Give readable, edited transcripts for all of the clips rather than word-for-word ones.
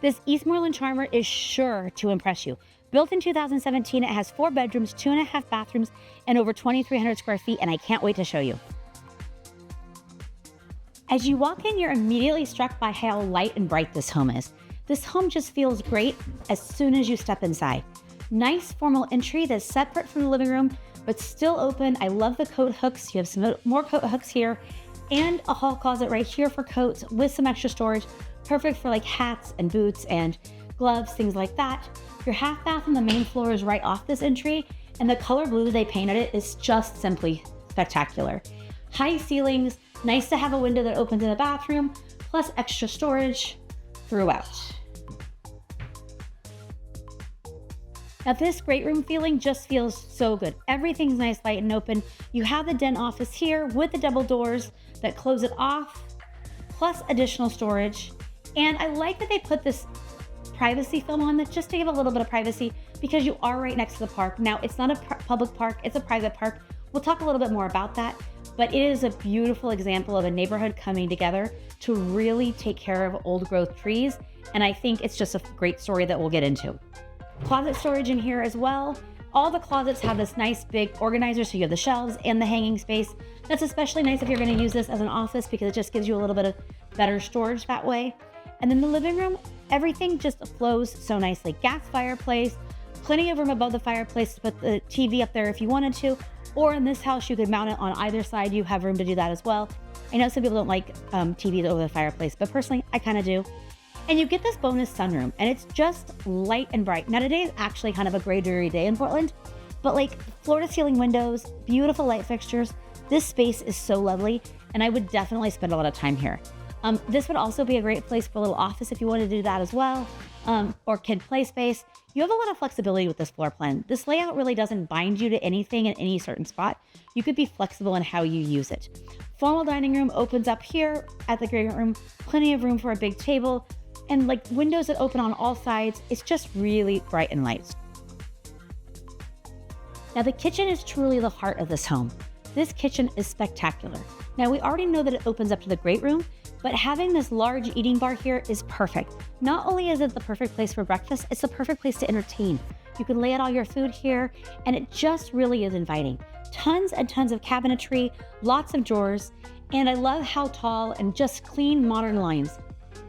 This Eastmoreland charmer is sure to impress you. Built in 2017, it has 4 bedrooms, 2.5 bathrooms, and over 2,300 square feet, and I can't wait to show you. As you walk in, you're immediately struck by how light and bright this home is. This home just feels great as soon as you step inside. Nice formal entry that's separate from the living room, but still open. I love the coat hooks. You have some more coat hooks here, and a hall closet right here for coats with some extra storage. Perfect for like hats and boots and gloves, things like that. Your half bath on the main floor is right off this entry, and the color blue they painted it is just simply spectacular. High ceilings, nice to have a window that opens in the bathroom, plus extra storage throughout. Now this great room feeling just feels so good. Everything's nice, light, and open. You have the den office here with the double doors that close it off, plus additional storage. And I like that they put this privacy film on that just to give a little bit of privacy because you are right next to the park. Now it's not a public park, it's a private park. We'll talk a little bit more about that, but it is a beautiful example of a neighborhood coming together to really take care of old growth trees. And I think it's just a great story that we'll get into. Closet storage in here as well. All the closets have this nice big organizer, so you have the shelves and the hanging space. That's especially nice if you're going to use this as an office because it just gives you a little bit of better storage that way. And then the living room, everything just flows so nicely. Gas fireplace, plenty of room above the fireplace to put the TV up there if you wanted to, or in this house, you could mount it on either side. You have room to do that as well. I know some people don't like TVs over the fireplace, but personally, I kind of do. And you get this bonus sunroom, and it's just light and bright. Now today is actually kind of a gray, dreary day in Portland, but like floor-to-ceiling windows, beautiful light fixtures. This space is so lovely, and I would definitely spend a lot of time here. This would also be a great place for a little office if you wanted to do that as well, or kid play space. You have a lot of flexibility with this floor plan. This layout really doesn't bind you to anything in any certain spot. You could be flexible in how you use it. Formal dining room opens up here at the great room, plenty of room for a big table, and like windows that open on all sides. It's just really bright and light. Now the kitchen is truly the heart of this home. This kitchen is spectacular. Now we already know that it opens up to the great room, but having this large eating bar here is perfect. Not only is it the perfect place for breakfast, it's the perfect place to entertain. You can lay out all your food here, and it just really is inviting. Tons and tons of cabinetry, lots of drawers, and I love how tall and just clean modern lines.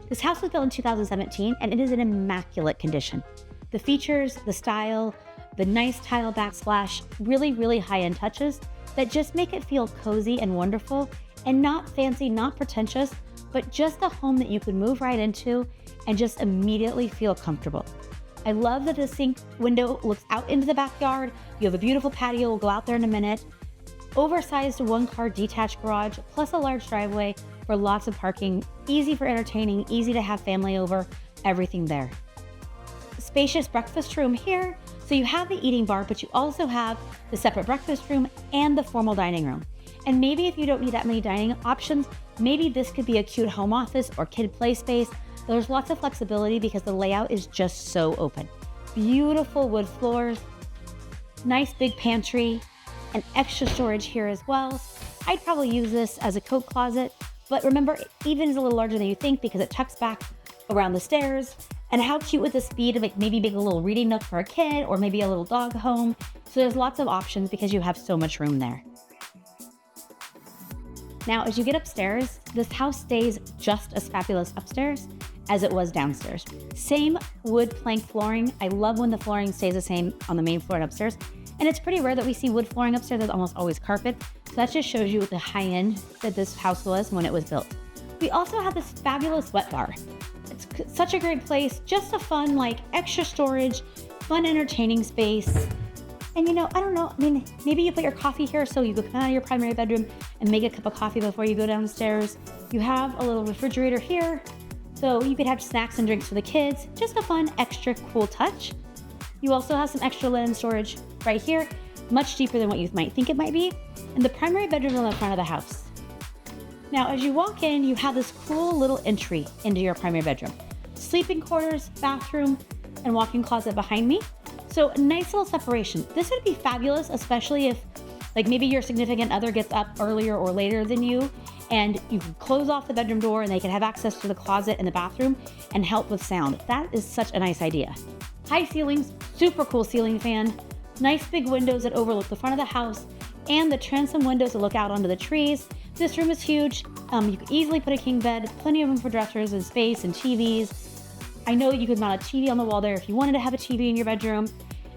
This house was built in 2017, and it is in immaculate condition. The features, the style, the nice tile backsplash, really, really high-end touches that just make it feel cozy and wonderful, and not fancy, not pretentious, but just a home that you could move right into and just immediately feel comfortable. I love that the sink window looks out into the backyard. You have a beautiful patio, we'll go out there in a minute. Oversized 1-car detached garage, plus a large driveway for lots of parking, easy for entertaining, easy to have family over, everything there. Spacious breakfast room here. So you have the eating bar, but you also have the separate breakfast room and the formal dining room. And maybe if you don't need that many dining options, maybe this could be a cute home office or kid play space. There's lots of flexibility because the layout is just so open. Beautiful wood floors, nice big pantry, and extra storage here as well. I'd probably use this as a coat closet, but remember, it even is a little larger than you think because it tucks back around the stairs. And how cute would this be to maybe make a little reading nook for a kid or maybe a little dog home? So there's lots of options because you have so much room there. Now, as you get upstairs, this house stays just as fabulous upstairs as it was downstairs. Same wood plank flooring. I love when the flooring stays the same on the main floor and upstairs. And it's pretty rare that we see wood flooring upstairs. There's almost always carpet. So that just shows you the high end that this house was when it was built. We also have this fabulous wet bar. It's such a great place, just a fun, like extra storage, fun entertaining space. And you know, I don't know, I mean, maybe you put your coffee here so you can come out of your primary bedroom and make a cup of coffee before you go downstairs. You have a little refrigerator here, so you could have snacks and drinks for the kids. Just a fun, extra cool touch. You also have some extra linen storage right here, much deeper than what you might think it might be. And the primary bedroom is on the front of the house. Now, as you walk in, you have this cool little entry into your primary bedroom. Sleeping quarters, bathroom, and walk-in closet behind me. So a nice little separation. This would be fabulous, especially if like maybe your significant other gets up earlier or later than you and you can close off the bedroom door and they can have access to the closet and the bathroom and help with sound. That is such a nice idea. High ceilings, super cool ceiling fan, nice big windows that overlook the front of the house, and the transom windows that look out onto the trees. This room is huge. You can easily put a king bed, plenty of room for dressers and space and TVs. I know you could mount a TV on the wall there if you wanted to have a TV in your bedroom.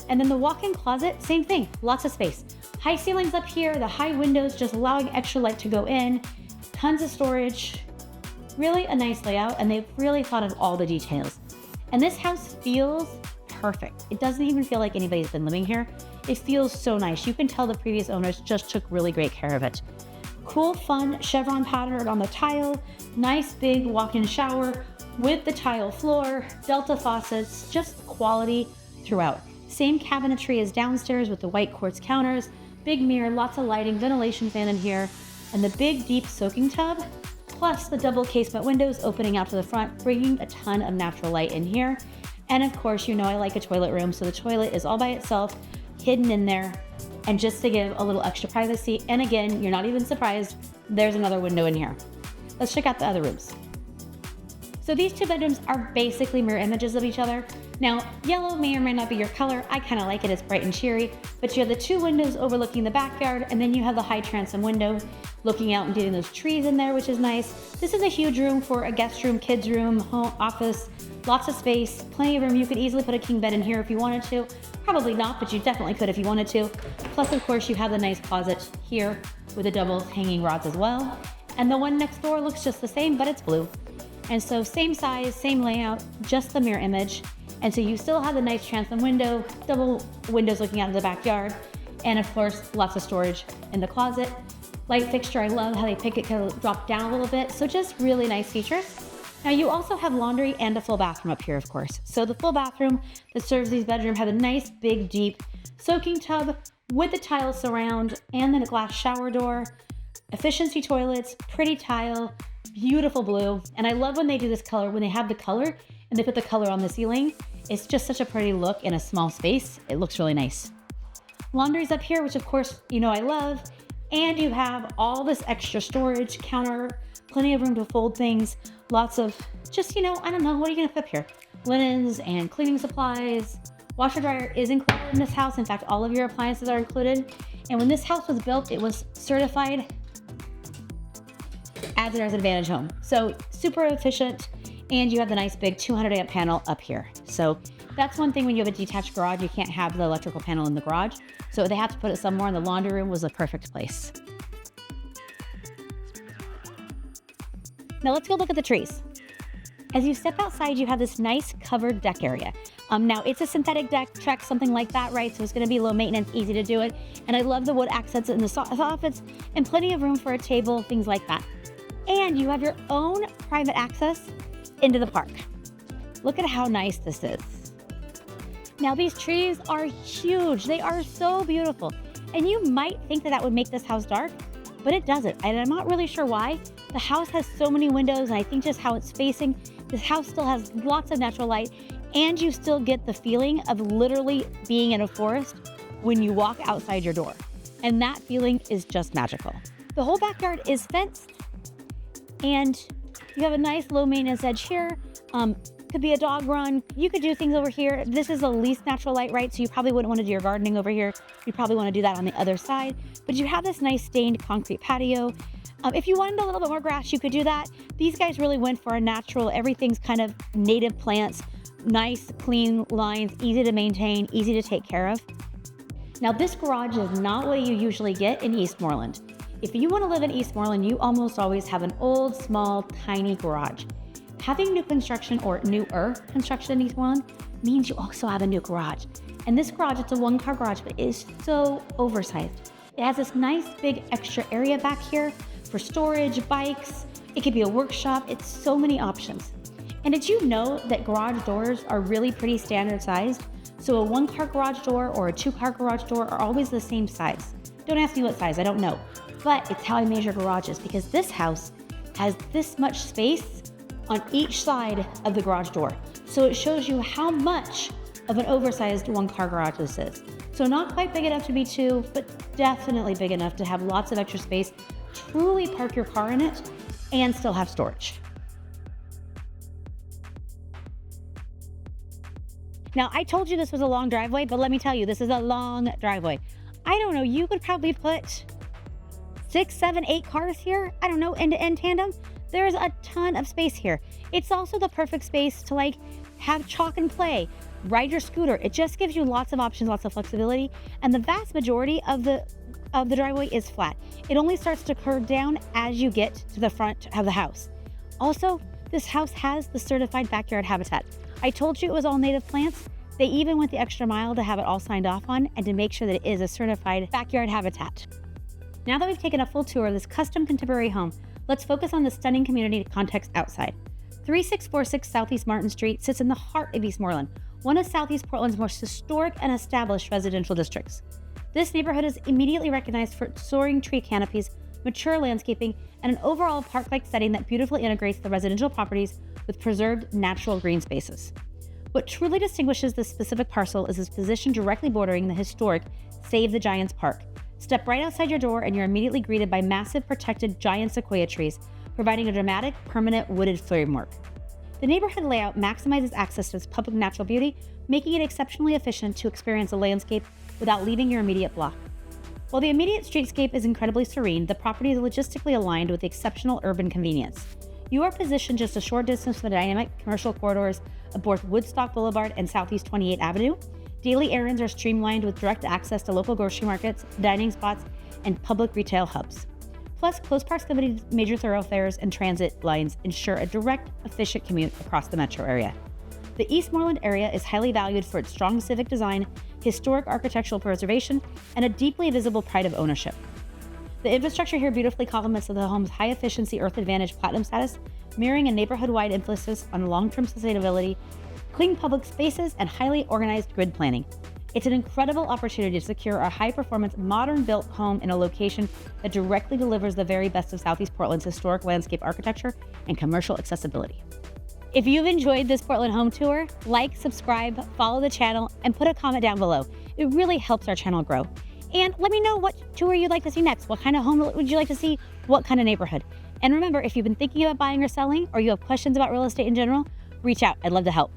And then the walk-in closet, same thing, lots of space. High ceilings up here, the high windows just allowing extra light to go in, tons of storage, really a nice layout, and they've really thought of all the details. And this house feels perfect. It doesn't even feel like anybody's been living here. It feels so nice. You can tell the previous owners just took really great care of it. Cool, fun chevron pattern on the tile, nice big walk-in shower with the tile floor, Delta faucets, just quality throughout. Same cabinetry as downstairs with the white quartz counters, big mirror, lots of lighting, ventilation fan in here, and the big deep soaking tub, plus the double casement windows opening out to the front, bringing a ton of natural light in here. And of course, you know I like a toilet room, so the toilet is all by itself, hidden in there, and just to give a little extra privacy. And again, you're not even surprised, there's another window in here. Let's check out the other rooms. So these two bedrooms are basically mirror images of each other. Now, yellow may or may not be your color. I kind of like it, it's bright and cheery, but you have the two windows overlooking the backyard, and then you have the high transom window looking out and getting those trees in there, which is nice. This is a huge room for a guest room, kids room, home, office, lots of space, plenty of room. You could easily put a king bed in here if you wanted to. Probably not, but you definitely could if you wanted to. Plus, of course, you have the nice closet here with the double hanging rods as well. And the one next door looks just the same, but it's blue. And so same size, same layout, just the mirror image. And so you still have the nice transom window, double windows looking out of the backyard, and of course, lots of storage in the closet. Light fixture, I love how they pick it kind of drop down a little bit. So just really nice features. Now you also have laundry and a full bathroom up here, of course. So the full bathroom that serves these bedrooms have a nice big deep soaking tub with the tile surround and then a glass shower door, efficiency toilets, pretty tile, beautiful blue. And I love when they do this color, when they have the color and they put the color on the ceiling. It's just such a pretty look in a small space. It looks really nice. Laundry's up here, which of course, you know I love. And you have all this extra storage, counter, plenty of room to fold things, lots of just, you know, I don't know, what are you gonna put up here? Linens and cleaning supplies. Washer dryer is included in this house. In fact, all of your appliances are included. And when this house was built, it was certified as an Advantage home. So super efficient. And you have the nice big 200 amp panel up here. So that's one thing when you have a detached garage, you can't have the electrical panel in the garage. So they have to put it somewhere, and the laundry room was the perfect place. Now let's go look at the trees. As you step outside, you have this nice covered deck area. Now it's a synthetic deck, Trex, something like that, right? So it's gonna be low maintenance, easy to do it. And I love the wood accents in the soffits and plenty of room for a table, things like that. And you have your own private access into the park. Look at how nice this is. Now these trees are huge. They are so beautiful. And you might think that that would make this house dark, but it doesn't. And I'm not really sure why. The house has so many windows, and I think just how it's facing, this house still has lots of natural light, and you still get the feeling of literally being in a forest when you walk outside your door. And that feeling is just magical. The whole backyard is fenced, and you have a nice low maintenance edge here. Could be a dog run. You could do things over here. This is the least natural light, right? So you probably wouldn't want to do your gardening over here. You probably want to do that on the other side. But you have this nice stained concrete patio. If you wanted a little bit more grass, you could do that. These guys really went for a natural, everything's kind of native plants, nice, clean lines, easy to maintain, easy to take care of. Now this garage is not what you usually get in Eastmoreland. If you want to live in Eastmoreland, you almost always have an old, small, tiny garage. Having new construction or newer construction in Eastmoreland means you also have a new garage. And this garage, it's a one-car garage, but it is so oversized. It has this nice big extra area back here for storage, bikes. It could be a workshop. It's so many options. And did you know that garage doors are really pretty standard sized? So a one-car garage door or a two-car garage door are always the same size. Don't ask me what size, I don't know. But it's how I measure garages, because this house has this much space on each side of the garage door. So it shows you how much of an oversized one-car garage this is. So not quite big enough to be two, but definitely big enough to have lots of extra space truly park your car in it and still have storage. Now, I told you this was a long driveway, but let me tell you, this is a long driveway. I don't know, you could probably put 6, 7, 8 cars here. I don't know, end-to-end tandem. There's a ton of space here. It's also the perfect space to like have chalk and play, ride your scooter. It just gives you lots of options, lots of flexibility. And the vast majority of the driveway is flat. It only starts to curve down as you get to the front of the house. Also, this house has the certified backyard habitat. I told you it was all native plants. They even went the extra mile to have it all signed off on and to make sure that it is a certified backyard habitat. Now that we've taken a full tour of this custom contemporary home, let's focus on the stunning community context outside. 3646 Southeast Martin Street sits in the heart of Eastmoreland, one of Southeast Portland's most historic and established residential districts. This neighborhood is immediately recognized for its soaring tree canopies, mature landscaping, and an overall park-like setting that beautifully integrates the residential properties with preserved natural green spaces. What truly distinguishes this specific parcel is its position directly bordering the historic Save the Giants Park. Step right outside your door and you're immediately greeted by massive protected giant sequoia trees, providing a dramatic, permanent wooded framework. The neighborhood layout maximizes access to its public natural beauty, making it exceptionally efficient to experience a landscape without leaving your immediate block. While the immediate streetscape is incredibly serene, the property is logistically aligned with exceptional urban convenience. You are positioned just a short distance from the dynamic commercial corridors of both Woodstock Boulevard and Southeast 28th Avenue. Daily errands are streamlined with direct access to local grocery markets, dining spots, and public retail hubs. Plus, close proximity to major thoroughfares and transit lines ensure a direct, efficient commute across the metro area. The Eastmoreland area is highly valued for its strong civic design, historic architectural preservation, and a deeply visible pride of ownership. The infrastructure here beautifully complements the home's high-efficiency Earth Advantage Platinum status, mirroring a neighborhood-wide emphasis on long-term sustainability, clean public spaces, and highly organized grid planning. It's an incredible opportunity to secure a high-performance, modern-built home in a location that directly delivers the very best of Southeast Portland's historic landscape architecture and commercial accessibility. If you've enjoyed this Portland home tour, like, subscribe, follow the channel, and put a comment down below. It really helps our channel grow. And let me know what tour you'd like to see next. What kind of home would you like to see? What kind of neighborhood? And remember, if you've been thinking about buying or selling, or you have questions about real estate in general, reach out. I'd love to help.